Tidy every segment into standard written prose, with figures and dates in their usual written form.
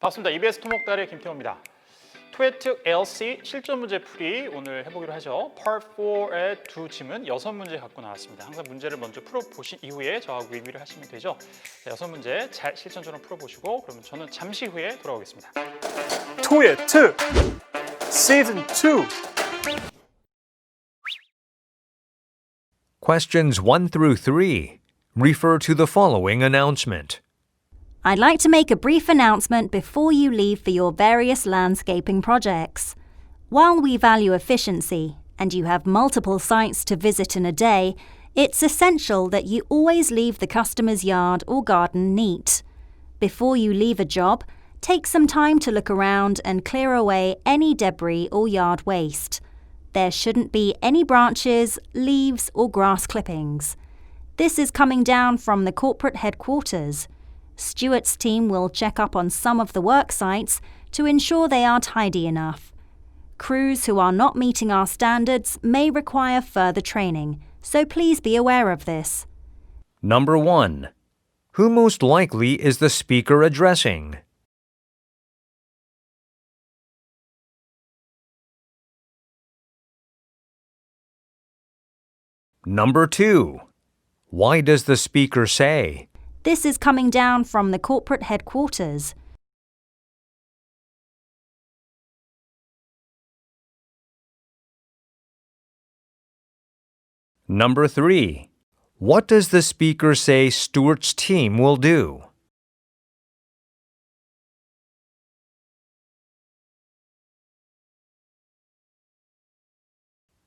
반갑습니다. EBS 토목달의 김태호입니다. 토에특 LC 실전 문제 풀이 오늘 해보기로 하죠. Part 4의 두 지문 6문제 갖고 나왔습니다. 항상 문제를 먼저 풀어보신 이후에 저하고 리뷰를 하시면 되죠. 자, 6문제 잘 실전처럼 풀어보시고 그러면 저는 잠시 후에 돌아오겠습니다. 토에특 Season 2 Questions 1 through 3. Refer to the following announcement. I'd like to make a brief announcement before you leave for your various landscaping projects. While we value efficiency, and you have multiple sites to visit in a day, it's essential that you always leave the customer's yard or garden neat. Before you leave a job, take some time to look around and clear away any debris or yard waste. There shouldn't be any branches, leaves, or grass clippings. This is coming down from the corporate headquarters. Stuart's team will check up on some of the work sites to ensure they are tidy enough. Crews who are not meeting our standards may require further training, so please be aware of this. Number 1. Who most likely is the speaker addressing? Number 2. Why does the speaker say? This is coming down from the corporate headquarters. Number 3. What does the speaker say Stuart's team will do?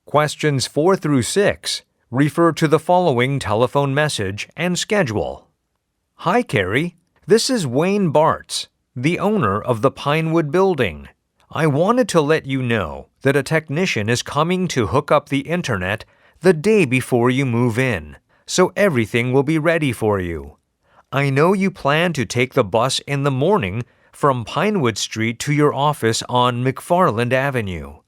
Questions 4 through 6. Refer to the following telephone message and schedule. Hi, Carrie. This is Wayne Bartz, the owner of the Pinewood Building. I wanted to let you know that a technician is coming to hook up the internet the day before you move in, so everything will be ready for you. I know you plan to take the bus in the morning from Pinewood Street to your office on McFarland Avenue.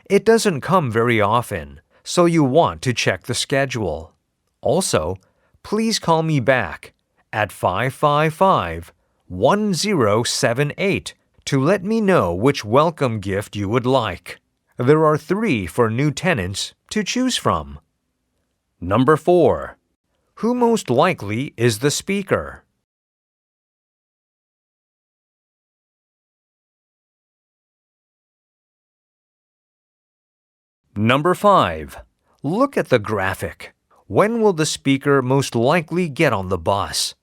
It doesn't come very often, so you want to check the schedule. Also, please call me back at 555-1078 to let me know which welcome gift you would like. There are 3 for new tenants to choose from. Number 4. Who most likely is the speaker? Number 5. Look at the graphic. When will the speaker most likely get on the bus?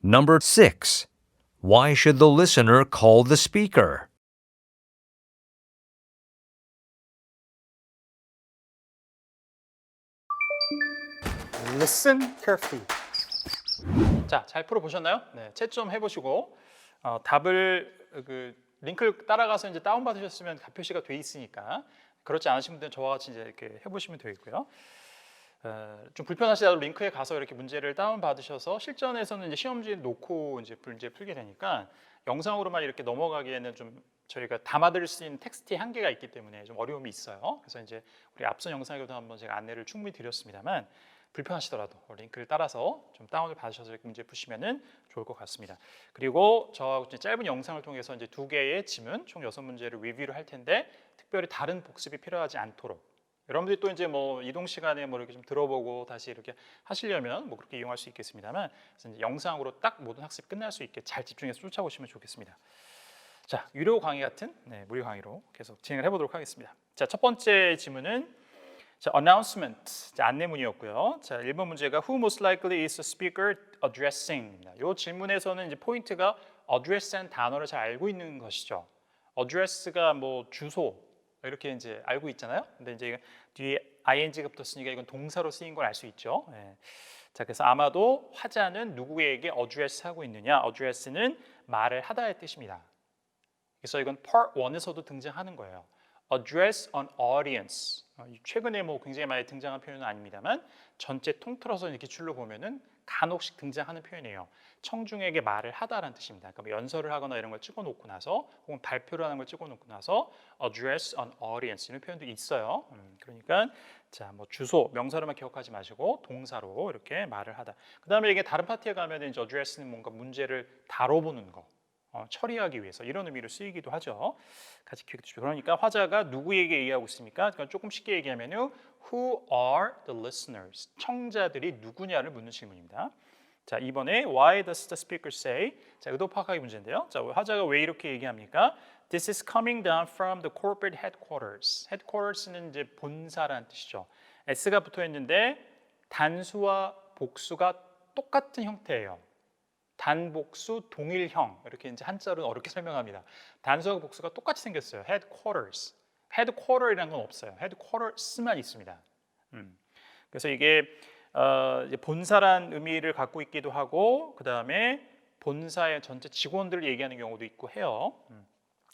Number 6. Why should the listener call the speaker? Listen carefully. 자, 잘 풀어보셨나요? 네, 채 좀 해보시고 답을 링크를 따라가서 이제 다운받으셨으면 답 표시가 돼 있으니까 그렇지 않으신 분들은 저와 같이 이제 이렇게 해보시면 되겠고요. 좀 불편하시다도 링크에 가서 이렇게 문제를 다운받으셔서 실전에서는 이제 시험지에 놓고 이제 문제 풀게 되니까 영상으로만 이렇게 넘어가기에는 좀 저희가 담아드릴 수 있는 텍스트의 한계가 있기 때문에 좀 어려움이 있어요. 그래서 이제 우리 앞선 영상에도 한번 제가 안내를 충분히 드렸습니다만 불편하시더라도 링크를 따라서 좀 다운을 받으셔서 이렇게 문제 푸시면은 좋을 것 같습니다. 그리고 저하고 짧은 영상을 통해서 이제 2개의 지문 총 6문제를 리뷰를 할 텐데 특별히 다른 복습이 필요하지 않도록 여러분들이 또 이제 뭐 이동 시간에 뭐 이렇게 좀 들어보고 다시 이렇게 하시려면 뭐 그렇게 이용할 수 있겠습니다만 그래서 이제 영상으로 딱 모든 학습이 끝날 수 있게 잘 집중해서 쫓아오시면 좋겠습니다. 자, 유료 강의 같은 무료 강의로 계속 진행을 해보도록 하겠습니다. 자, 첫 번째 지문은 자, announcement, 자, 안내문이었고요. 자, 1번 문제가 Who most likely is the speaker addressing? 이 질문에서는 이제 포인트가 address라는 단어를 잘 알고 있는 것이죠. address가 뭐 주소 이렇게 이제 알고 있잖아요. 근데 이제 뒤에 ing가 붙었으니까 이건 동사로 쓰인 걸 알 수 있죠. 예. 자, 그래서 아마도 화자는 누구에게 address하고 있느냐? address는 말을 하다의 뜻입니다. 그래서 이건 Part 1에서도 등장하는 거예요. address an audience. 최근에 뭐 굉장히 많이 등장한 표현은 아닙니다만 전체 통틀어서 이렇게 줄로 보면은 간혹씩 등장하는 표현이에요. 청중에게 말을 하다라는 뜻입니다. 그러니까 뭐 연설을 하거나 이런 걸 찍어놓고 나서 혹은 발표를 하는 걸 찍어놓고 나서 address an audience 이런 표현도 있어요. 그러니까 자, 뭐 주소, 명사로만 기억하지 마시고 동사로 이렇게 말을 하다. 그 다음에 이게 다른 파티에 가면 이제 address는 뭔가 문제를 다뤄보는 거, 처리하기 위해서 이런 의미로 쓰이기도 하죠. 같이 기억해 주시죠. 그러니까 화자가 누구에게 얘기하고 있습니까? 그러니까 조금 쉽게 얘기하면요, Who are the listeners? 청자들이 누구냐를 묻는 질문입니다. 자, 이번에 Why does the speaker say? 자, 의도 파악하기 문제인데요. 자, 화자가 왜 이렇게 얘기합니까? This is coming down from the corporate headquarters. headquarters는 이제 본사라는 뜻이죠. S가 붙어 있는데 단수와 복수가 똑같은 형태예요. 단복수 동일형 이렇게 이제 한자로 어렵게 설명합니다. 단수와 복수가 똑같이 생겼어요. headquarters. headquarter이라는 건 없어요. headquarters만 있습니다. 그래서 이게 이제 본사란 의미를 갖고 있기도 하고 그 다음에 본사의 전체 직원들을 얘기하는 경우도 있고 해요.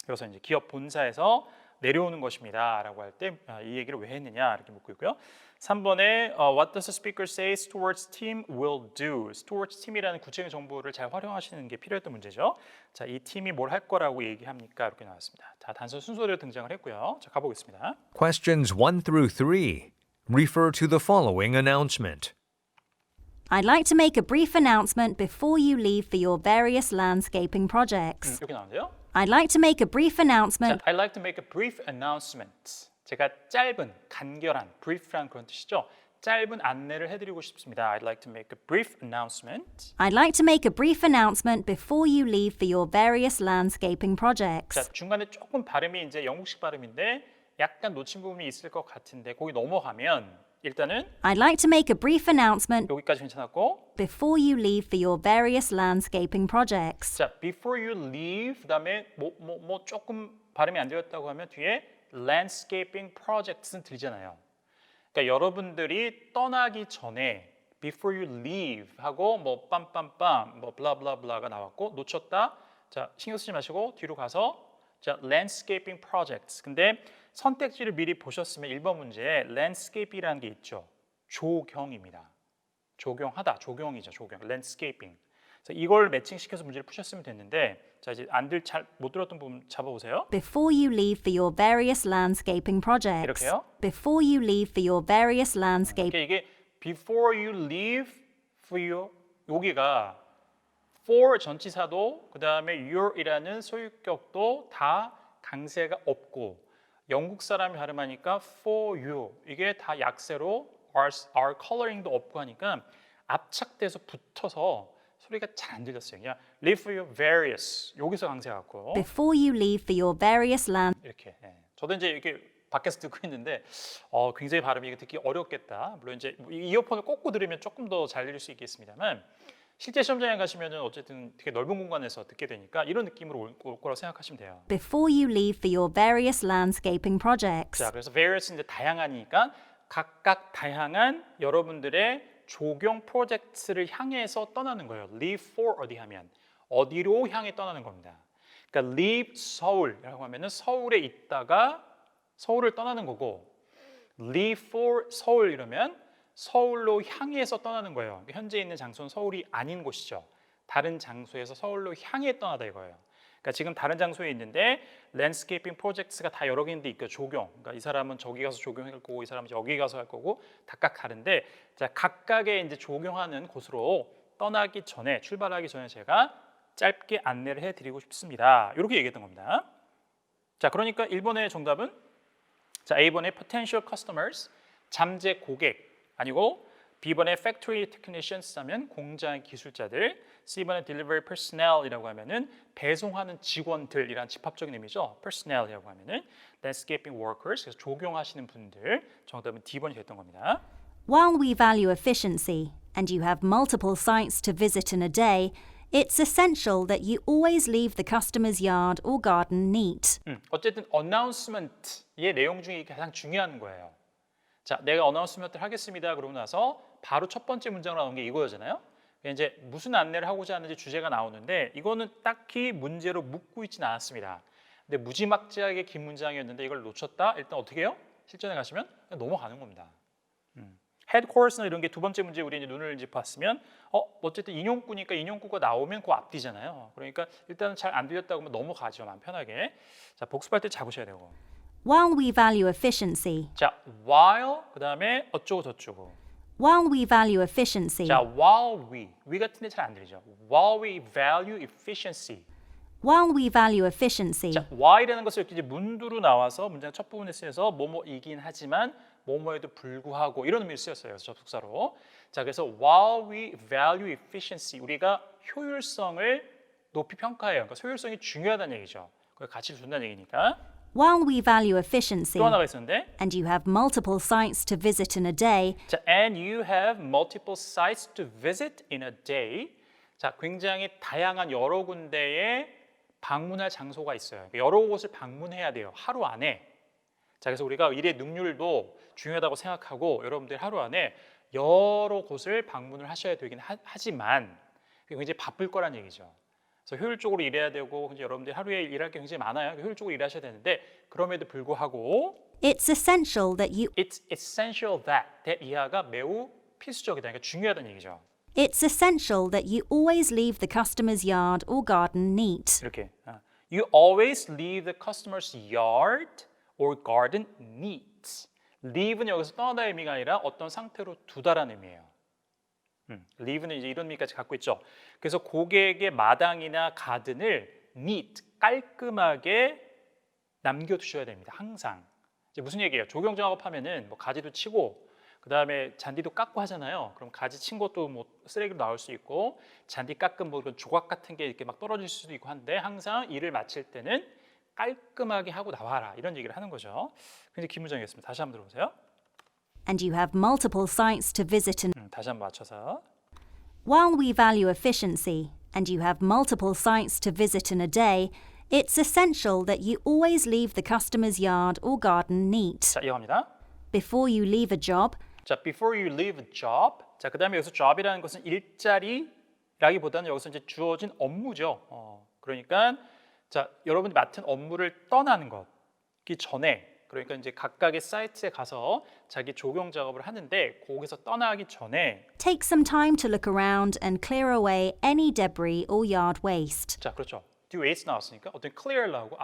그래서 이제 기업 본사에서 내려오는 것입니다라고 할 때 이 얘기를 왜 했느냐 이렇게 묻고 있고요. 3번에 What does the speaker say Stewart's team will do? Stewart's team이라는 구체적인 정보를 잘 활용하시는 게 필요했던 문제죠. 자, 이 팀이 뭘 할 거라고 얘기합니까? 이렇게 나왔습니다. 자, 단서 순서대로 등장을 했고요. 자, 가보겠습니다. Questions 1 through 3 refer to the following announcement. I'd like to make a brief announcement before you leave for your various landscaping projects. 이렇게 나오는데요. I'd like to make a brief 자, announcement. I'd like to make a brief announcement. 제가 짧은, 간결한, brief란 그런 뜻이죠. 짧은 안내를 해드리고 싶습니다. I'd like to make a brief announcement. I'd like to make a brief announcement before you leave for your various landscaping 자, projects. 중간에 조금 발음이 이제 영국식 발음인데 약간 놓친 부분이 있을 것 같은데 거기 넘어가면 일단은 I'd like to make a brief announcement 여기까지 괜찮았고 before you leave for your various landscaping projects. 자, before you leave 그다음에 뭐 조금 발음이 안 되었다고 하면 뒤에 landscaping projects는 들리잖아요. 그러니까 여러분들이 떠나기 전에 before you leave 하고 뭐 빰빰빰 뭐 블라블라블라가 나왔고 놓쳤다. 자, 신경 쓰지 마시고 뒤로 가서 자, landscaping projects. 근데 선택지를 미리 보셨으면 1번 문제에 landscape이라는 게 있죠. 조경입니다. 조경하다, 조경이죠, 조경. landscaping. 그래서 이걸 매칭시켜서 문제를 푸셨으면 됐는데 자, 이제 안들 잘 못 들었던 부분 잡아보세요. Before you leave for your various landscaping projects. 이렇게요? Before you leave for your various landscape. 그러니까 이게 before you leave for your 여기가 for 전치사도 그 다음에 your이라는 소유격도 다 강세가 없고 영국 사람이 발음하니까 for you 이게 다 약세로 our coloring도 없고 하니까 압착돼서 붙어서 소리가 잘 안 들렸어요. 그냥 leave for your various 여기서 강세가 같고 Before you leave for your various land. 이렇게. 예. 저도 이제 이렇게 밖에서 듣고 있는데 굉장히 발음이 듣기 어렵겠다. 물론 이제 이어폰을 꽂고 들으면 조금 더 잘 들릴 수 있겠습니다만 실제 시험장에 가시면은 어쨌든 되게 넓은 공간에서 듣게 되니까 이런 느낌으로 올 거라고 생각하시면 돼요. Before you leave for your various landscaping projects. 자, 그래서 various 이제 다양하니까 각각 다양한 여러분들의 조경 프로젝트를 향해서 떠나는 거예요. Leave for 어디 하면 어디로 향해 떠나는 겁니다. 그러니까 leave 서울이라고 하면은 서울에 있다가 서울을 떠나는 거고 leave for 서울 이러면 서울로 향해서 떠나는 거예요. 현재 있는 장소는 서울이 아닌 곳이죠. 다른 장소에서 서울로 향해 떠나다 이거예요. 그러니까 지금 다른 장소에 있는데 랜드스케이핑 프로젝트가 다 여러 개 있는데 있고 조경. 그러니까 이 사람은 저기 가서 조경할 거고 이 사람은 여기 가서 할 거고 각각 다른데 자, 각각의 이제 조경하는 곳으로 떠나기 전에 출발하기 전에 제가 짧게 안내를 해드리고 싶습니다. 이렇게 얘기했던 겁니다. 자, 그러니까 1번의 정답은 자, A번의 potential customers 잠재 고객 아니고 B번의 factory technicians 하면 공장 기술자들, C번의 delivery personnel이라고 하면은 배송하는 직원들이란 집합적인 의미죠. personnel이라고 하면은 landscaping workers 그래서 조경하시는 분들 정답은 D번이 됐던 겁니다. While we value efficiency and you have multiple sites to visit in a day, it's essential that you always leave the customer's yard or garden neat. 어쨌든 announcement의 내용 중에 가장 중요한 거예요. 자, 내가 어나운스먼트를 하겠습니다. 그러고 나서 바로 첫 번째 문장으로 나온 게 이거잖아요. 이제 무슨 안내를 하고자 하는지 주제가 나오는데 이거는 딱히 문제로 묻고 있지는 않았습니다. 근데 무지막지하게 긴 문장이었는데 이걸 놓쳤다? 일단 어떻게 해요? 실전에 가시면 그냥 넘어가는 겁니다. headquarters나 이런 게 두 번째 문제 우리 이제 눈을 이제 봤으면 어쨌든 인용구니까 인용구가 나오면 그 앞뒤잖아요. 그러니까 일단은 잘 안 들렸다고 하면 넘어가죠. 마음 편하게. 자, 복습할 때 잡으셔야 되고. While we value efficiency. 자, while 그다음에 어쩌고 저쩌고. While we value efficiency. 자, while we 같은데 잘 안 들리죠. While we value efficiency. While we value efficiency. 자, while이라는 것을 이렇게 이제 문두로 나와서 문장 첫 부분에 쓰여서 뭐뭐이긴 하지만 뭐뭐에도 불구하고 이런 의미로 쓰였어요. 그래서 접속사로. 자, 그래서 while we value efficiency 우리가 효율성을 높이 평가해요. 그러니까 효율성이 중요하다는 얘기죠. 그 가치를 준다는 얘기니까. While we value efficiency. 또 하나가 있었는데. And you have multiple sites to visit in a day. 자, and you have multiple sites to visit in a day. 자, 굉장히 다양한 여러 군데에 방문할 장소가 있어요. 여러 곳을 방문해야 돼요. 하루 안에. 자, 그래서 우리가 일의 능률도 중요하다고 생각하고 여러분들 하루 안에 여러 곳을 방문을 하셔야 되긴 하지만 굉장히 바쁠 거란 얘기죠. 그래서 효율적으로 일해야 되고 이제 여러분들 하루에 일할 게 굉장히 많아요. 효율적으로 일하셔야 되는데 그럼에도 불구하고 It's essential that you It's essential that 이하가 매우 필수적이다. 그러니까 중요하다는 얘기죠. It's essential that you always leave the customer's yard or garden neat. 이렇게 You always leave the customer's yard or garden neat. leave는 여기서 떠나다 의미가 아니라 어떤 상태로 두다라는 의미예요. leave는 이제 이런 의미까지 갖고 있죠. 그래서 고객의 마당이나 가든을 neat, 깔끔하게 남겨두셔야 됩니다. 항상. 이제 무슨 얘기예요? 조경 작업하면은 뭐 가지도 치고 그 다음에 잔디도 깎고 하잖아요. 그럼 가지 친 것도 뭐 쓰레기로 나올 수 있고 잔디 깎은 뭐 그런 조각 같은 게 이렇게 막 떨어질 수도 있고 한데 항상 일을 마칠 때는 깔끔하게 하고 나와라 이런 얘기를 하는 거죠. 굉장히 긴 문장이었습니다. 다시 한번 들어보세요. And you have multiple sites to visit in. 다시 한번 맞춰서. While we value efficiency and you have multiple sites to visit in a day, it's essential that you always leave the customer's yard or garden neat. 자, 이어갑니다. Before you leave a job, 자, before you leave a job. 자, 그다음에 여기서 job이라는 것은 일자리라기보다는 여기서 이제 주어진 업무죠. 그러니까 자, 여러분이 맡은 업무를 떠나는 것기 전에 그러니까 이제 각각의 사이트에 가서 자기 조경 작업을 하는데 거기서 떠나기 전에 take some time to look around and clear away any debris or yard waste. 자, 그렇죠. 뒤에 waste 나왔으니까 어떤 clear 나오고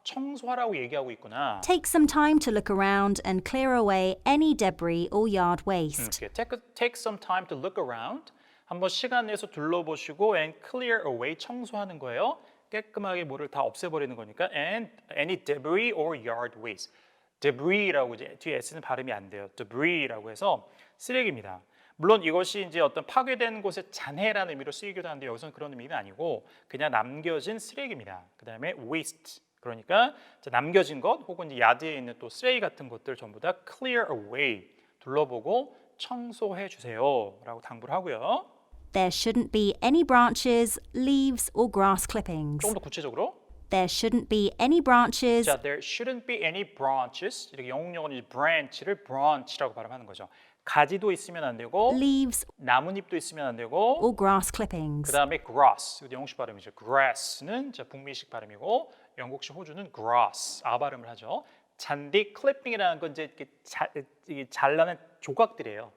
청소하라고 얘기하고 있구나. Take some time to look around and clear away any debris or yard waste. Take some time to look around. 한번 시간 내서 둘러보시고 and clear away 청소하는 거예요. 깨끗하게 뭐를 다 없애버리는 거니까 and any debris or yard waste. debris라고 이제 뒤에 s는 발음이 안 돼요. debris라고 해서 쓰레기입니다. 물론 이것이 이제 어떤 파괴된 곳의 잔해라는 의미로 쓰이기도 하는데 여기서는 그런 의미는 아니고 그냥 남겨진 쓰레기입니다. 그 다음에 waste. 그러니까 남겨진 것 혹은 이제 야드에 있는 또 쓰레기 같은 것들 전부 다 clear away 둘러보고 청소해 주세요라고 당부를 하고요. There shouldn't be any branches, leaves, or grass clippings. 조금 더 구체적으로. There shouldn't be any branches. 자, there shouldn't be any branches. 이렇게 영웅영어는 branch를 branch라고 발음하는 거죠. 가지도 있으면 안 되고, leaves, 나뭇잎도 있으면 안 되고, or grass clippings. 그 다음에 grass. 이것도 영국식 발음이죠. grass는 북미식 발음이고, 영국식 호주는 grass. 아 발음을 하죠. 잔디 클리핑이라는 건 이제 이렇게 잘라낸 조각들이에요.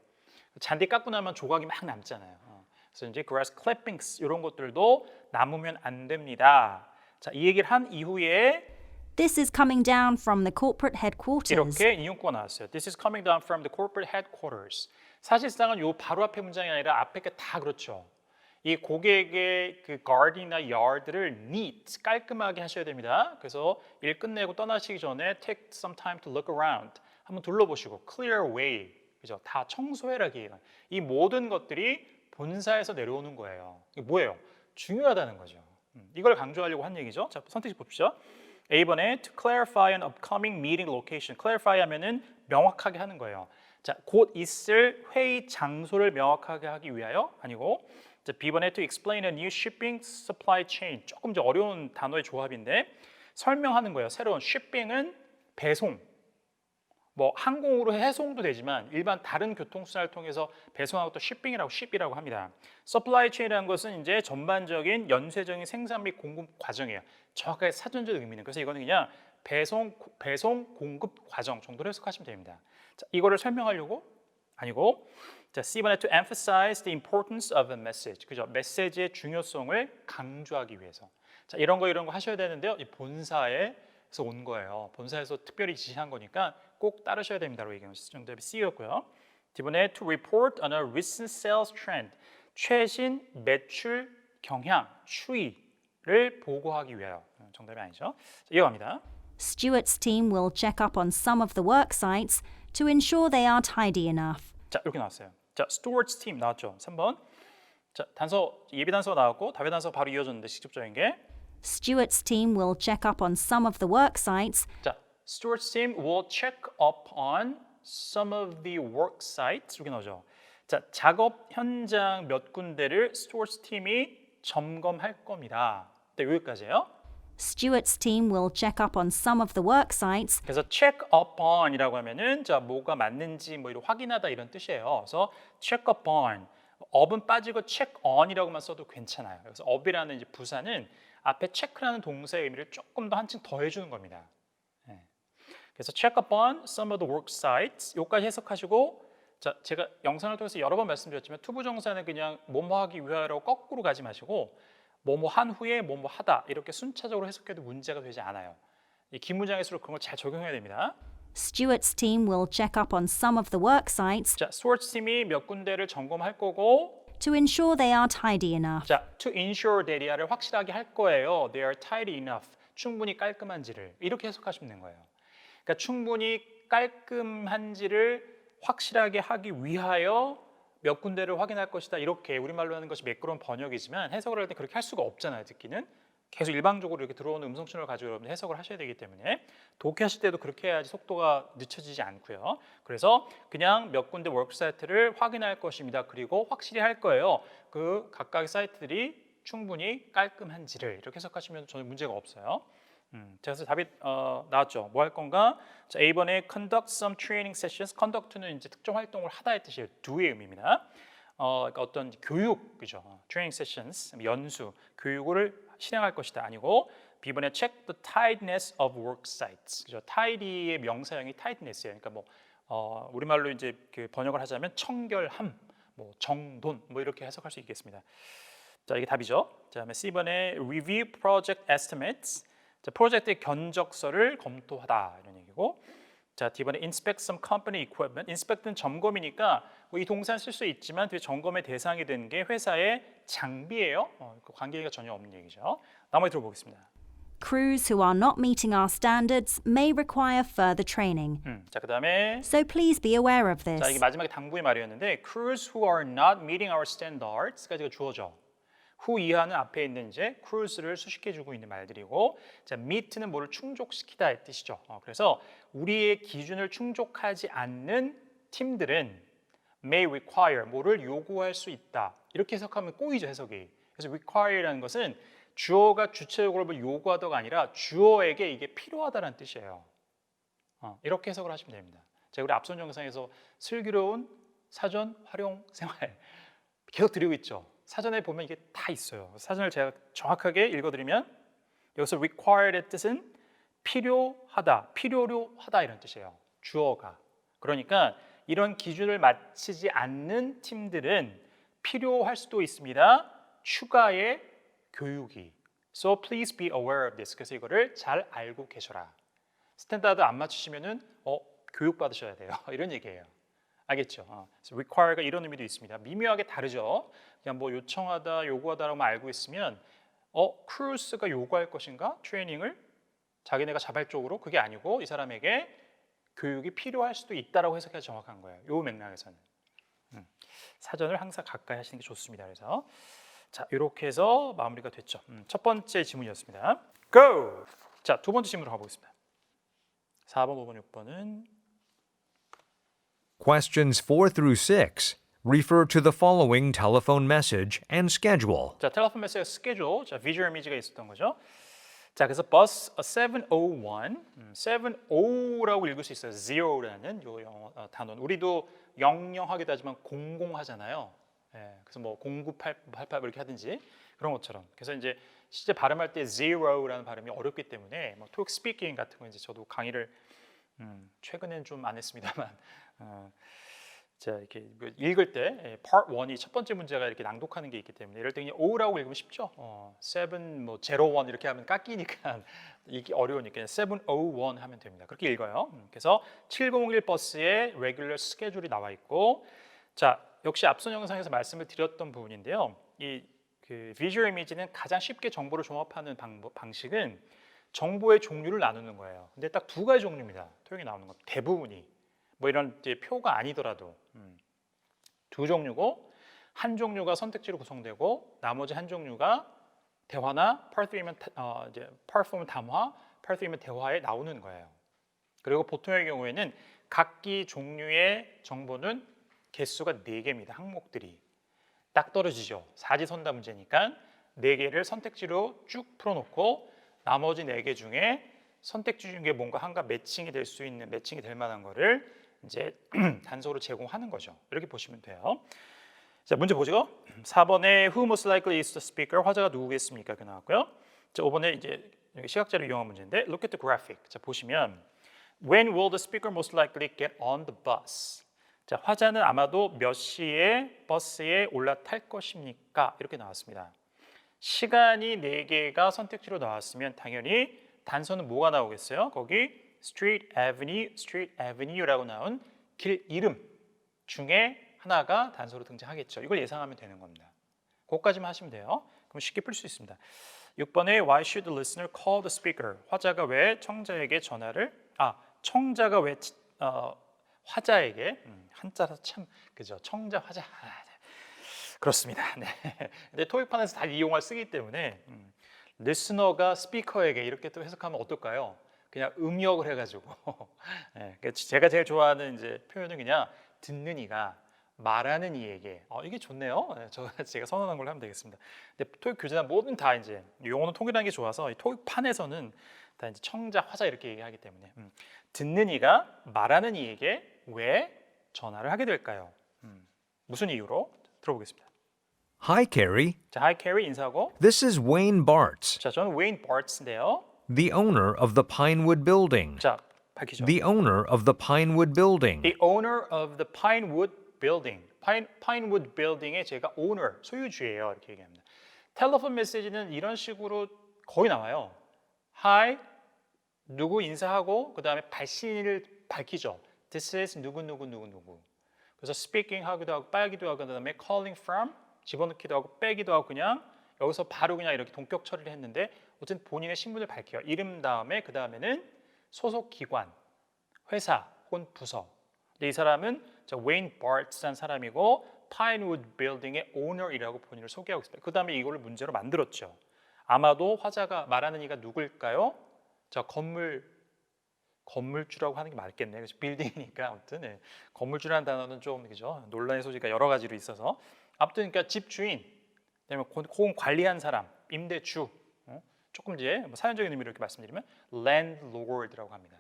잔디 깎고 나면 조각이 막 남잖아요. 그래서 이제 grass clippings 이런 것들도 남으면 안 됩니다. 자, 이 얘기를 한 이후에 This is coming down from the corporate headquarters. 이렇게 인용구가 나왔어요. This is coming down from the corporate headquarters. 사실상은 요 바로 앞에 문장이 아니라 앞에 게 다 그렇죠. 이 고객의 그 garden이나 yard를 neat, 깔끔하게 하셔야 됩니다. 그래서 일 끝내고 떠나시기 전에 take some time to look around. 한번 둘러보시고 clear away. 그죠? 다 청소해라기. 이 모든 것들이 본사에서 내려오는 거예요. 이게 뭐예요? 중요하다는 거죠. 이걸 강조하려고 한 얘기죠. 자, 선택지 봅시다. A번에 to clarify an upcoming meeting location. clarify 하면은 명확하게 하는 거예요. 자, 곧 있을 회의 장소를 명확하게 하기 위하여 아니고 자, B번에 to explain a new shipping supply chain. 조금 더 어려운 단어의 조합인데 설명하는 거예요. 새로운 shipping은 배송. 뭐 항공으로 해송도 되지만 일반 다른 교통수단을 통해서 배송하고 또 shipping이라고 ship이라고 합니다. supply chain이라는 것은 이제 전반적인 연쇄적인 생산 및 공급 과정이에요. 정확하게 사전적 의미는 그래서 이거는 그냥 배송 공급 과정 정도로 해석하시면 됩니다. 자, 이거를 설명하려고 아니고 자, C번에 to emphasize the importance of a message. 그죠? 메시지의 중요성을 강조하기 위해서. 자, 이런 거 하셔야 되는데요. 이 본사에서 온 거예요. 본사에서 특별히 지시한 거니까 꼭 따르셔야 됩니다라고 얘기하면서 정답이 C였고요. D번에 to report on a recent sales trend. 최신 매출 경향, 추이를 보고하기 위하여. 정답이 아니죠. 자, 이어갑니다. Stuart's team will check up on some of the work sites to ensure they are tidy enough. 자, 이렇게 나왔어요. 자, Stewart's team 나왔죠. 3번. 자, 단서 예비 단서가 나왔고 답의 단서 바로 이어졌는데 직접적인 게 Stuart's team will check up on some of the work sites 자, Stewart's team will check up on some of the work sites 이렇게 나오죠. 자, 작업 현장 몇 군데를 Stewart's 팀이 점검할 겁니다. 네, 여기까지예요. Stuart's team will check up on some of the work sites 그래서 check up on이라고 하면은 자 뭐가 맞는지 뭐 이런 확인하다 이런 뜻이에요. 그래서 check up on up은 빠지고 check on이라고만 써도 괜찮아요. 그래서 up이라는 이제 부사는 앞에 check라는 동사의 의미를 조금 더 한층 더 해주는 겁니다. 네. 그래서 check up on some of the work sites 요까지 해석하시고 자 제가 영상을 통해서 여러 번 말씀드렸지만 투부정사는 그냥 뭐뭐 하기 위하여라고 거꾸로 가지 마시고 뭐뭐 한 후에 뭐뭐 하다 이렇게 순차적으로 해석해도 문제가 되지 않아요. 이 긴 문장일수록 그런 걸 잘 적용해야 됩니다. Stuart's team will check up on some of the work sites 자, 스튜어트 팀이 몇 군데를 점검할 거고 to ensure they are tidy enough. 자, to ensure that이야를 확실하게 할 거예요. They are tidy enough. 충분히 깔끔한지를 이렇게 해석하시면 되는 거예요. 그러니까 충분히 깔끔한지를 확실하게 하기 위하여 몇 군데를 확인할 것이다. 이렇게 우리말로 하는 것이 매끄러운 번역이지만 해석을 할 때 그렇게 할 수가 없잖아요. 듣기는. 계속 일방적으로 이렇게 들어오는 음성 신호를 가지고 여러분들 해석을 하셔야 되기 때문에 독해하실 때도 그렇게 해야지 속도가 늦춰지지 않고요. 그래서 그냥 몇 군데 워크사이트를 확인할 것입니다. 그리고 확실히 할 거예요. 그 각각의 사이트들이 충분히 깔끔한지를 이렇게 해석하시면 전혀 문제가 없어요. 자, 그래서 답이 나왔죠. 뭐 할 건가? 자, A번에 conduct some training sessions. conduct는 이제 특정 활동을 하다의 뜻이에요. do의 의미입니다. 그러니까 어떤 교육, 그죠? training sessions, 연수, 교육을 실행할 것이다 아니고 B번에 check the tidiness of work sites. 그죠? tidy의 명사형이 tidiness예요. 그러니까 뭐 우리말로 이제 그 번역을 하자면 청결함, 뭐 정돈, 뭐 이렇게 해석할 수 있겠습니다. 자, 이게 답이죠. 자, 다음에 C번에 review project estimates. 자, 프로젝트의 견적서를 검토하다 이런 얘기고. 자, D번에 inspect some company equipment. inspect는 점검이니까 뭐 이 동사는 쓸 수 있지만 그 점검의 대상이 된 게 회사의 장비예요. 그 관계가 전혀 없는 얘기죠. 나머지 들어보겠습니다. Crews who are not meeting our standards may require further training. 자, 그다음에 So please be aware of this. 자, 이게 마지막에 당부의 말이었는데 crews who are not meeting our standards까지가 주어져. who 이하는 앞에 있는 이제 crews를 수식해 주고 있는 말들이고 자, meet는 뭐를 충족시키다의 뜻이죠. 그래서 우리의 기준을 충족하지 않는 팀들은 may require 뭐를 요구할 수 있다. 이렇게 해석하면 꼬이죠, 해석이. 그래서 require라는 것은 주어가 주체적으로 뭘 요구하다가 아니라 주어에게 이게 필요하다는 뜻이에요. 이렇게 해석을 하시면 됩니다. 제가 우리 앞선 영상에서 슬기로운 사전 활용 생활 계속 드리고 있죠. 사전에 보면 이게 다 있어요. 사전을 제가 정확하게 읽어드리면 여기서 require의 뜻은 필요하다, 필요로 하다 이런 뜻이에요. 주어가. 그러니까 이런 기준을 맞추지 않는 팀들은 필요할 수도 있습니다. 추가의 교육이. So please be aware of this. 그래서 이거를 잘 알고 계셔라. 스탠다드 안 맞추시면은 교육 받으셔야 돼요. 이런 얘기예요. 알겠죠? 그래서 require가 이런 의미도 있습니다. 미묘하게 다르죠. 그냥 뭐 요청하다, 요구하다라고만 알고 있으면 크루스가 요구할 것인가? 트레이닝을 자기네가 자발적으로 그게 아니고 이 사람에게 교육이 필요할 수도 있다라고 해석해야 정확한 거예요. 요 맥락에서는 사전을 항상 가까이 하시는 게 좋습니다. 그래서 자 이렇게 해서 마무리가 됐죠. 첫 번째 지문이었습니다. Go! 자, 두 번째 질문으로 가보겠습니다. 4번, 5번, 6번은 Questions 4 through 6 refer to the following telephone message and schedule. 자, 텔레폰 메시지 스케줄, 자, 비주얼 이미지가 있었던 거죠. 자, 그래서 bus 701, 70라고 읽을 수 있어요. zero라는 요 영어 단어는 우리도 00 하기도 하지만 00 하잖아요. 예, 그래서 뭐 0988 이렇게 하든지 그런 것처럼. 그래서 이제 실제 발음할 때 zero라는 발음이 어렵기 때문에 뭐 토익 스피킹 같은 거 이제 저도 강의를 최근엔 좀 안 했습니다만 자 이렇게 읽을 때 part 1이 첫 번째 문제가 이렇게 낭독하는 게 있기 때문에 이럴 때 그냥 O라고 읽으면 쉽죠. 7 뭐 01 이렇게 하면 깎이니까 읽기 어려우니까 701 하면 됩니다. 그렇게 읽어요. 그래서 701 버스의 레귤러 스케줄이 나와 있고 자 역시 앞선 영상에서 말씀을 드렸던 부분인데요. 이 그 비주얼 이미지는 가장 쉽게 정보를 종합하는 방식은 정보의 종류를 나누는 거예요. 근데 딱 두 가지 종류입니다. 토익이 나오는 것 대부분이 뭐 이런 이제 표가 아니더라도 두 종류고 한 종류가 선택지로 구성되고 나머지 한 종류가 대화나 part 3면 이제 part 4면 담화, part 3면 대화에 나오는 거예요. 그리고 보통의 경우에는 각기 종류의 정보는 개수가 4개입니다. 항목들이 딱 떨어지죠. 사지선다 문제니까 4개를 선택지로 쭉 풀어놓고 나머지 4개 중에 선택지 중에 뭔가 한가 매칭이 될 수 있는 매칭이 될 만한 거를 이제 단서로 제공하는 거죠. 이렇게 보시면 돼요. 자 문제 보죠. 4번에 Who most likely is the speaker? 화자가 누구겠습니까? 그 나왔고요. 자 5번에 이제 시각자료 이용한 문제인데 Look at the graphic. 자 보시면 When will the speaker most likely get on the bus? 자 화자는 아마도 몇 시에 버스에 올라탈 것입니까? 이렇게 나왔습니다. 시간이 4개가 선택지로 나왔으면 당연히 단서는 뭐가 나오겠어요? 거기 Street Avenue라고 나온 길 이름 중에 하나가 단서로 등장하겠죠. 이걸 예상하면 되는 겁니다. 그것까지만 하시면 돼요. 그럼 쉽게 풀 수 있습니다. 6번에 Why should the listener call the speaker? 화자가 왜 청자에게 전화를 청자가 왜 화자에게 한자라 참 그죠? 청자 화자 그렇습니다. 네. 근데 토익판에서 다 이용할 쓰기 때문에 리스너가 스피커에게 이렇게 또 해석하면 어떨까요? 그냥 음역을 해가지고 네, 제가 제일 좋아하는 이제 표현은 그냥 듣는 이가 말하는 이에게 이게 좋네요. 네, 제가 선언한 걸로 하면 되겠습니다. 근데 토익 교재나 뭐든 다 이제 용어는 통일하는 게 좋아서 토익판에서는 다 이제 청자 화자 이렇게 얘기하기 때문에 듣는 이가 말하는 이에게 왜 전화를 하게 될까요? 무슨 이유로 들어보겠습니다. Hi, Carrie. 자, Hi Carrie 인사하고 This is Wayne Bartz, 자, 저는 Wayne Bartz인데요. the owner of the Pinewood Building. 자, 밝히죠. The owner of the Pinewood Building. The owner of the Pinewood Building. Pinewood Building의 제가 owner, 소유주예요. 이렇게 얘기합니다. 텔레폰 메시지는 이런 식으로 거의 나와요. Hi, 누구 인사하고 그 다음에 발신을 밝히죠. This is 누구. 그래서 speaking 하기도 하고 빨기도 하고 그 다음에 calling from 집어넣기도 하고 빼기도 하고 그냥 여기서 바로 그냥 이렇게 동격 처리를 했는데 어쨌든 본인의 신분을 밝혀요. 이름 다음에 그 다음에는 소속 기관, 회사 혹은 부서. 근데 이 사람은 웨인 바트스라는 사람이고 파인우드 빌딩의 오너이라고 본인을 소개하고 있습니다. 그 다음에 이거를 문제로 만들었죠. 아마도 화자가 말하는 이가 누굴까요? 자 건물주라고 하는 게 맞겠네요. 그래서 빌딩이니까 아무튼 네. 건물주라는 단어는 좀 그죠 논란의 소지가 여러 가지로 있어서 아무튼 그러니까 집주인, 그다음에 혹은 관리한 사람, 임대주. 조금 이제 사연적인 의미로 이렇게 말씀드리면 landlord라고 합니다.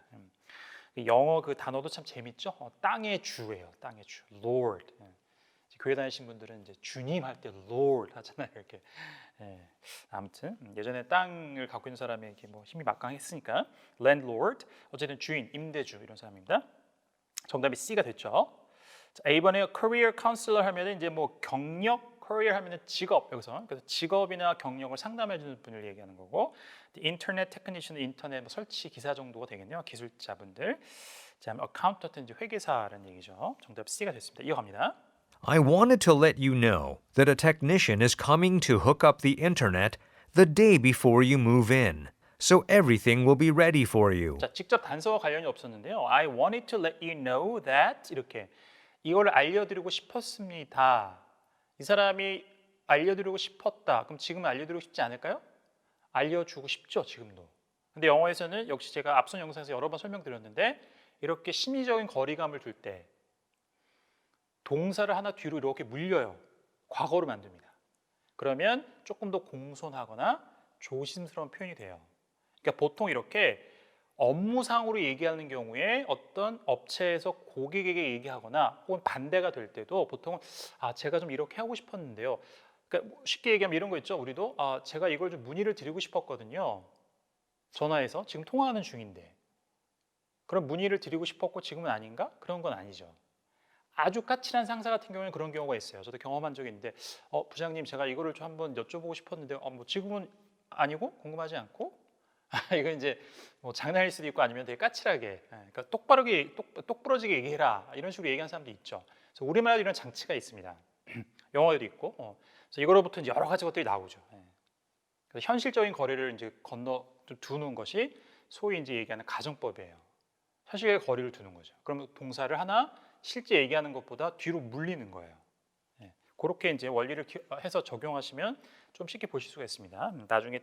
영어 그 단어도 참 재밌죠. 땅의 주예요. 땅의 주, lord. 교회 다니신 분들은 이제 주님 할 때 lord 하잖아요. 이렇게. 아무튼 예전에 땅을 갖고 있는 사람에게 뭐 힘이 막강했으니까 landlord. 어쨌든 주인, 임대주 이런 사람입니다. 정답이 C가 됐죠. 자, A번에 career counselor 하면은 이제 뭐 경력, career 하면은 직업 여기서 그래서 직업이나 경력을 상담해 주는 분을 얘기하는 거고, 인터넷 테크니션 인터넷 뭐 설치 기사 정도가 되겠네요. 기술자분들. 자, accountant 이제 회계사라는 얘기죠. 정답 C가 됐습니다. 이어갑니다. I wanted to let you know that a technician is coming to hook up the internet the day before you move in, so everything will be ready for you. 자, 직접 단서와 관련이 없었는데요. I wanted to let you know that 이렇게 이걸 알려드리고 싶었습니다. 이 사람이 알려드리고 싶었다. 그럼 지금은 알려드리고 싶지 않을까요? 알려주고 싶죠, 지금도. 근데 영어에서는 역시 제가 앞선 영상에서 여러 번 설명드렸는데 이렇게 심리적인 거리감을 둘 때 동사를 하나 뒤로 이렇게 물려요. 과거로 만듭니다. 그러면 조금 더 공손하거나 조심스러운 표현이 돼요. 그러니까 보통 이렇게 업무상으로 얘기하는 경우에 어떤 업체에서 고객에게 얘기하거나 혹은 반대가 될 때도 보통은 제가 좀 이렇게 하고 싶었는데요. 그러니까 쉽게 얘기하면 이런 거 있죠. 우리도 제가 이걸 좀 문의를 드리고 싶었거든요. 전화해서 지금 통화하는 중인데 그럼 문의를 드리고 싶었고 지금은 아닌가? 그런 건 아니죠. 아주 까칠한 상사 같은 경우는 그런 경우가 있어요. 저도 경험한 적이 있는데 부장님 제가 이거를 좀 한번 여쭤보고 싶었는데 뭐 지금은 아니고 궁금하지 않고 이거 이제 뭐 장난일 수도 있고 아니면 되게 까칠하게 그러니까 똑부러지게 얘기해라 이런 식으로 얘기하는 사람도 있죠. 그래서 우리말에도 이런 장치가 있습니다. 영어에도 있고 그래서 이거로부터 이제 여러 가지 것들이 나오죠. 그래서 현실적인 거리를 이제 건너 두는 것이 소위 이제 얘기하는 가정법이에요. 현실의 거리를 두는 거죠. 그러면 동사를 하나 실제 얘기하는 것보다 뒤로 물리는 거예요. 그렇게 이제 원리를 해서 적용하시면 좀 쉽게 보실 수가 있습니다. 나중에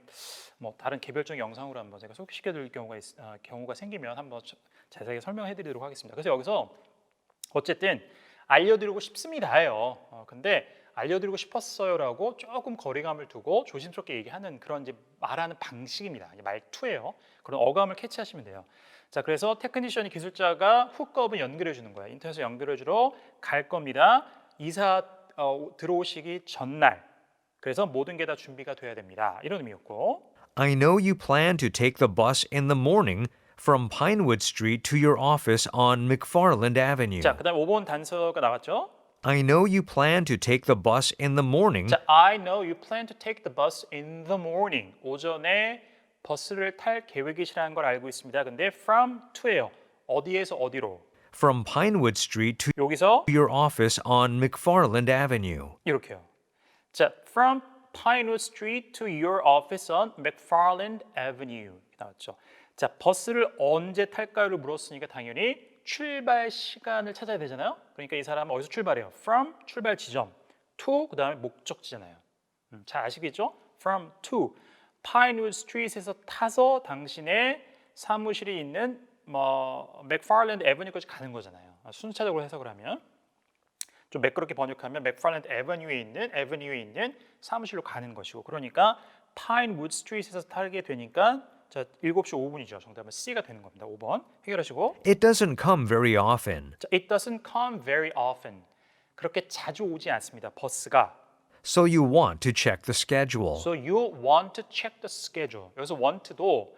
뭐 다른 개별적 영상으로 한번 제가 소개시켜드릴 경우가 생기면 한번 자세하게 설명해드리도록 하겠습니다. 그래서 여기서 어쨌든 알려드리고 싶습니다예요. 근데 알려드리고 싶었어요라고 조금 거리감을 두고 조심스럽게 얘기하는 그런 이제 말하는 방식입니다. 말투예요. 그런 어감을 캐치하시면 돼요. 자, 그래서 테크니션이 기술자가 훅업을 연결해 주는 거예요. 인터넷에 연결해 주러 갈 겁니다. 이사 들어오시기 전날. 그래서 모든 게 다 준비가 돼야 됩니다. 이런 의미였고. I know you plan to take the bus in the morning from Pinewood Street to your office on McFarland Avenue. 자, 그다음 5번 단서가 나왔죠? I know you plan to take the bus in the morning 자, I know you plan to take the bus in the morning. 오전에 버스를 탈 계획이시라는 걸 알고 있습니다. 근데 from to예요. 어디에서 어디로? from Pinewood Street to 여기서 your office on McFarland Avenue. 이렇게요. 자, from Pinewood Street to your office on McFarland Avenue 나왔죠. 자, 버스를 언제 탈까요를 물었으니까 당연히 출발 시간을 찾아야 되잖아요. 그러니까 이 사람은 어디서 출발해요? From 출발 지점, to 그다음에 목적지잖아요. 잘 아시겠죠? From to Pinewood Street에서 타서 당신의 사무실이 있는 맥파일랜드 애버뉴까지 가는 거잖아요. 순차적으로 해석을 하면 좀 매끄럽게 번역하면 맥파일랜드 애버뉴에 있는 사무실로 가는 것이고 그러니까 파인우드 스트리트에서 타게 되니까 자 7시 5분이죠. 정답은 C가 되는 겁니다. 5번 해결하시고 It doesn't come very often. 자, It doesn't come very often. 그렇게 자주 오지 않습니다. 버스가. So you want to check the schedule. So you want to check the schedule. 여기서 want도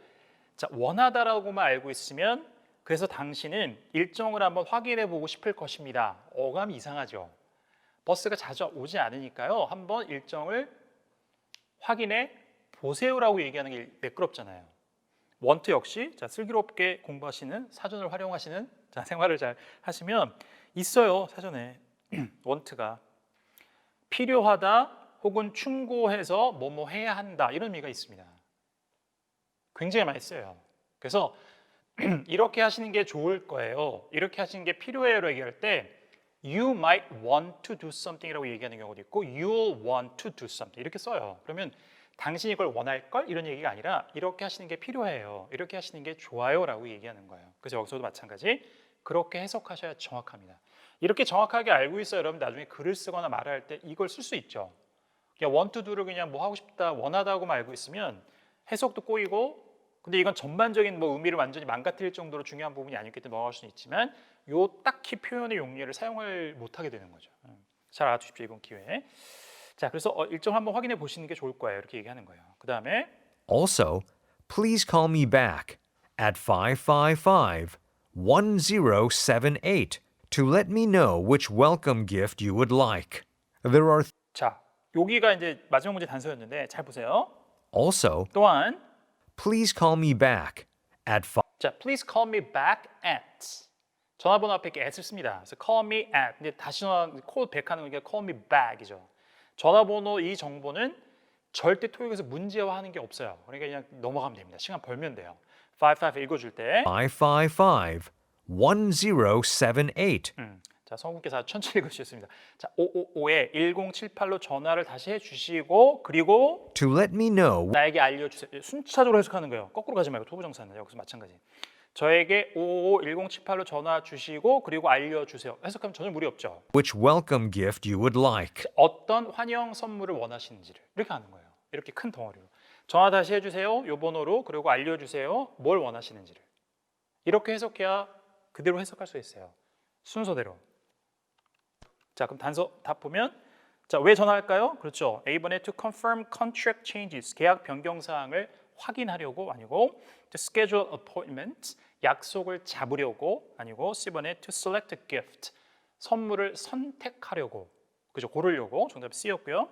자, 원하다라고만 알고 있으면 그래서 당신은 일정을 한번 확인해 보고 싶을 것입니다. 어감이 이상하죠. 버스가 자주 오지 않으니까요. 한번 일정을 확인해 보세요라고 얘기하는 게 매끄럽잖아요. want 역시 자, 슬기롭게 공부하시는 사전을 활용하시는 자, 생활을 잘 하시면 있어요. 사전에 want가 필요하다 혹은 충고해서 뭐뭐 해야 한다 이런 의미가 있습니다. 굉장히 많이 쓰여요. 그래서 이렇게 하시는 게 좋을 거예요. 이렇게 하시는 게 필요해요라고 얘기할 때 You might want to do something이라고 얘기하는 경우도 있고 You'll want to do something 이렇게 써요. 그러면 당신이 이걸 원할 걸 이런 얘기가 아니라 이렇게 하시는 게 필요해요. 이렇게 하시는 게 좋아요라고 얘기하는 거예요. 그래서 여기서도 마찬가지 그렇게 해석하셔야 정확합니다. 이렇게 정확하게 알고 있어요. 여러분 나중에 글을 쓰거나 말을 할 때 이걸 쓸 수 있죠. 그냥 want to do를 그냥 뭐 하고 싶다 원하다고만 알고 있으면 해석도 꼬이고 근데 이건 전반적인 뭐 의미를 완전히 망가뜨릴 정도로 중요한 부분이 아니기 때문에 넘어갈 수는 있지만 요 딱히 표현의 용례를 사용을 못하게 되는 거죠. 잘 알아두십시오 이번 기회에. 자 그래서 일정 한번 확인해 보시는 게 좋을 거예요. 이렇게 얘기하는 거예요. 그 다음에 Also, please call me back at 555-1078 to let me know which welcome gift you would like. There are 자 여기가 이제 마지막 문제 단서였는데 잘 보세요. also, 또한 please call me back at 자, please call me back at 전화번호 앞에 이렇게 at을 씁니다. 그래서 call me at 근데 다시 call back 하는 게 call me back이죠. 전화번호 이 정보는 절대 토익에서 문제화하는 게 없어요. 그러니까 그냥 넘어가면 됩니다. 시간 벌면 돼요. 55 읽어줄 때 555-1078. 자, 성우께서 천천히 읽으셨습니다. 자, 555에 1078로 전화를 다시 해주시고 그리고 To let me know 나에게 알려주세요. 순차적으로 해석하는 거예요. 거꾸로 가지 말고 토부정사는 여기서 마찬가지. 저에게 555-1078로 전화 주시고 그리고 알려주세요. 해석하면 전혀 무리 없죠. which welcome gift you would like. 어떤 환영 선물을 원하시는지를 이렇게 하는 거예요. 이렇게 큰 덩어리로. 전화 다시 해주세요. 요 번호로. 그리고 알려주세요. 뭘 원하시는지를. 이렇게 해석해야 그대로 해석할 수 있어요. 순서대로. 자, 그럼 답 보면 자, 왜 전화할까요? 그렇죠. A번에 to confirm contract changes, 계약 변경 사항을 확인하려고 아니고 to schedule appointment, 약속을 잡으려고 아니고 C번에 to select a gift, 선물을 선택하려고, 그죠? 고르려고, 정답 C였고요.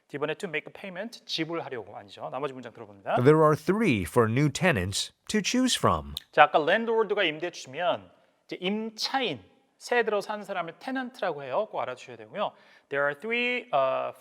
D번에 to make a payment, 지불하려고 아니죠. 나머지 문장 들어봅니다. There are 3 for new tenants to choose from. 자, 아까 랜드로드가 임대 주면 이제 임차인, 새 들어 사는 사람을 테넌트라고 해요. 꼭 알아주셔야 되고요. There are 3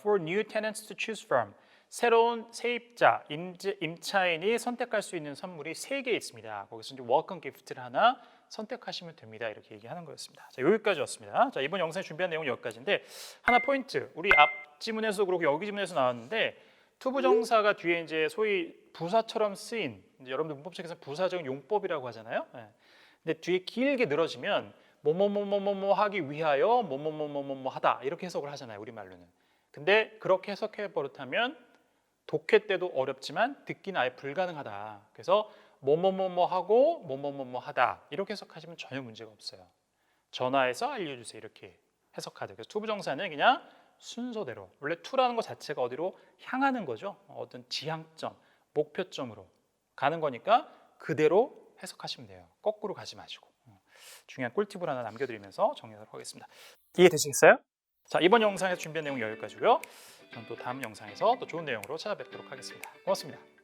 for new tenants to choose from. 새로운 세입자, 임차인이 선택할 수 있는 선물이 3개 있습니다. 거기서 이제 welcome gift를 하나 선택하시면 됩니다. 이렇게 얘기하는 거였습니다. 자, 여기까지였습니다. 자, 이번 영상에 준비한 내용은 여기까지인데 하나 포인트. 우리 앞 지문에서 그렇고 여기 지문에서 나왔는데 투부정사가 뒤에 이제 소위 부사처럼 쓰인 이제 여러분들 문법책에서 부사적 용법이라고 하잖아요. 네. 근데 뒤에 길게 늘어지면 뭐뭐뭐뭐뭐 하기 위하여 뭐뭐뭐뭐뭐 하다 이렇게 해석을 하잖아요. 우리말로는. 근데 그렇게 해석해 버릇하면 독해 때도 어렵지만 듣기는 아예 불가능하다. 그래서 뭐뭐뭐뭐 하고 뭐뭐뭐뭐 하다 이렇게 해석하시면 전혀 문제가 없어요. 전화해서 알려주세요 이렇게 해석하죠. 그래서 투부정사는 그냥 순서대로 원래 to라는 것 자체가 어디로 향하는 거죠. 어떤 지향점, 목표점으로 가는 거니까 그대로 해석하시면 돼요. 거꾸로 가지 마시고. 중요한 꿀팁을 하나 남겨드리면서 정리하도록 하겠습니다. 이해되시겠어요? 자, 이번 영상에서 준비한 내용 여기까지고요. 저는 또 다음 영상에서 또 좋은 내용으로 찾아뵙도록 하겠습니다. 고맙습니다.